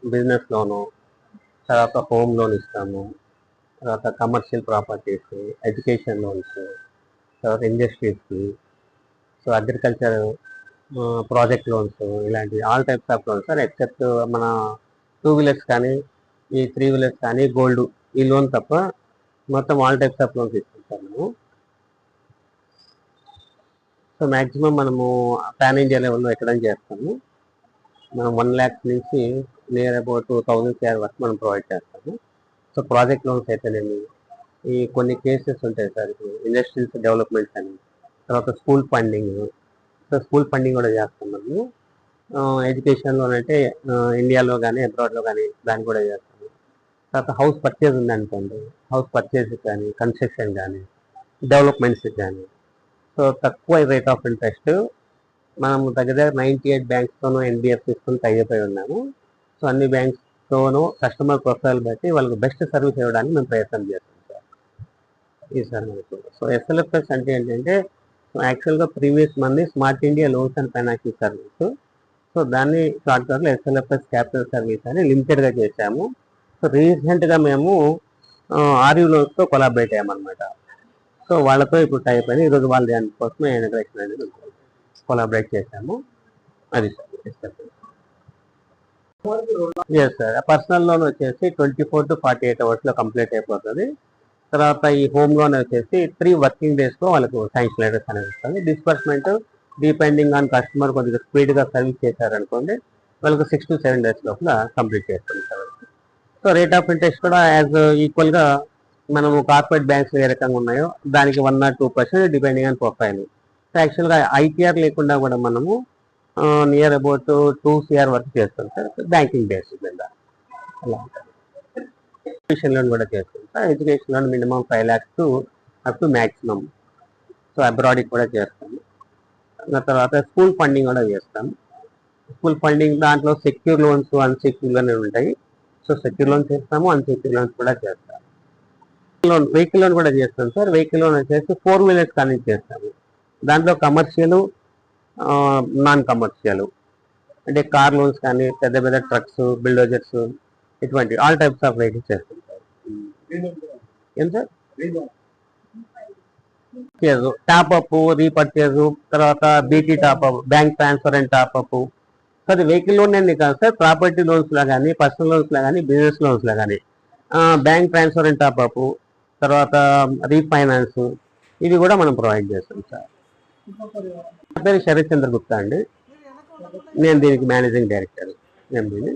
Business లోను, తర్వాత home loan ఇస్తాము, తర్వాత కమర్షియల్ ప్రాపర్టీస్, ఎడ్యుకేషన్ లోన్స్, తర్వాత ఇండస్ట్రీస్కి, సో అగ్రికల్చర్ ప్రాజెక్ట్ లోన్స్, ఇలాంటి all types of loans sir, except మన 2 వీలర్స్ కానీ ఈ 3 వీలర్స్ కానీ గోల్డ్ ఈ లోన్ తప్ప మొత్తం ఆల్ టైప్స్ ఆఫ్ లోన్స్ ఇస్తుంటాం మేము. సో మ్యాక్సిమం మనము పాన్ ఇండియా లెవెల్లో ఎక్కడైనా చేస్తాము. మనం 1 lakhs నుంచి నియర్ అబౌట్ 2000 CR వరకు మనం ప్రొవైడ్ చేస్తాము. సో ప్రాజెక్ట్ లోన్స్ అయితేనేమి, ఈ కొన్ని కేసెస్ ఉంటాయి సార్, ఇప్పుడు ఇండస్ట్రీస్ డెవలప్మెంట్స్ అని, తర్వాత school funding, so school funding కూడా చేస్తాం మనము. ఎడ్యుకేషన్ లోన్ అంటే ఇండియాలో కానీ అబ్రాడ్లో కానీ దాన్ని కూడా చేస్తాము. తర్వాత హౌస్ పర్చేజ్ ఉందనుకోండి, హౌస్ పర్చేజ్ కానీ కన్స్ట్రక్షన్ కానీ డెవలప్మెంట్స్కి కానీ, సో తక్కువ రేట్ ఆఫ్ ఇంట్రెస్ట్ మనం దగ్గర 98 బ్యాంక్స్తోనూ ఎన్బిఎఫ్సిస్తోనూ టైఅప్ అయి ఉన్నాము. సో అన్ని బ్యాంక్స్తోనూ కస్టమర్ ప్రొఫైల్ బట్టి వాళ్ళకి బెస్ట్ సర్వీస్ ఇవ్వడానికి మేము ప్రయత్నం చేస్తాం సార్. ఇది సార్ మనకు. సో ఎస్ఎల్ఎఫ్ఎస్ అంటే ఏంటంటే యాక్చువల్గా ప్రీవియస్ మంది smart India loans and financial service, so దాన్ని షార్ట్ కట్లో ఎస్ఎల్ఎఫ్ఎస్ క్యాపిటల్ సర్వీస్ అని లిమిటెడ్గా చేశాము. సో రీసెంట్గా మేము ఆర్యూ లోన్స్తో కొలాబరేట్ అయ్యామన్నమాట. సో వాళ్ళతో ఇప్పుడు టైప్ అయ్యి ఈరోజు వాళ్ళ దానికోసమే ఇంటరాక్షన్ అనేది కొలాబరేట్ చేశాము. అది sir yes sir. Personal loan వచ్చేసి 24 to 48 అవర్స్లో కంప్లీట్ అయిపోతుంది. తర్వాత ఈ హోమ్ లోన్ వచ్చేసి 3 working daysలో వాళ్ళకు శాంక్షన్ లెటర్స్ అనేది వస్తుంది. డిస్బర్స్మెంట్ డిపెండింగ్ ఆన్ కస్టమర్ కొద్దిగా స్పీడ్గా సర్వీస్ చేశారనుకోండి వాళ్ళకు 6 to 7 days లోపల కంప్లీట్ చేస్తుంది sir. So rate of interest కూడా యాజ్ ఈక్వల్గా మనము కార్పొరేట్ బ్యాంక్స్ ఏ రకంగా ఉన్నాయో దానికి 1 or 2% depending on profile. So యాక్చువల్గా ఐటీఆర్ లేకుండా కూడా మనము నియర్ అబౌట్ 2 CR వరకు చేస్తాం సార్ బ్యాంకింగ్ బేసిస్ మీద. అలా ఎడ్యుకేషన్ లోన్ కూడా చేస్తాం sir. Education loan minimum 5 lakhs up to maximum. So అబ్రాడ్కి కూడా చేస్తాము. తర్వాత స్కూల్ ఫండింగ్ కూడా చేస్తాము. స్కూల్ ఫండింగ్ దాంట్లో సెక్యూర్ లోన్స్, అన్సెక్యూర్ లోన్ ఉంటాయి. సో సెక్యూర్ లోన్ చేస్తాము, అన్సెక్యూర్ లోన్స్ కూడా చేస్తాము. వెహికల్ లోన్ కూడా చేస్తాం సార్. వెహికల్ లోన్ వచ్చేసి 4 వీలర్స్ కానీ చేస్తాము. దాంట్లో కమర్షియల్, నాన్ కమర్షియల్ అంటే కార్ లోన్స్ కానీ పెద్ద పెద్ద ట్రక్స్, బిల్డోజర్స్ ఇటువంటి ఆల్ టైప్స్ ఆఫ్ వెహికల్స్ చేస్తాం సార్. ఏం సార్ టాప్అప్, రీపర్చేజ్, తర్వాత BT top-up, bank transfer and top-up. So అది వెహికల్ లోన్ అన్ని కాదు సార్, ప్రాపర్టీ లోన్స్లో కానీ పర్సనల్ లోన్స్లో కానీ బిజినెస్ లోన్స్లో కానీ బ్యాంక్ ట్రాన్స్ఫర్ అండ్ టాప్అప్, తర్వాత రీఫైనాన్స్ ఇవి కూడా మనం ప్రొవైడ్ చేస్తాం సార్. నా పేరు శరత్ చంద్ర గుప్తా అండి. నేను దీనికి మేనేజింగ్ డైరెక్టర్ ఎంబీని.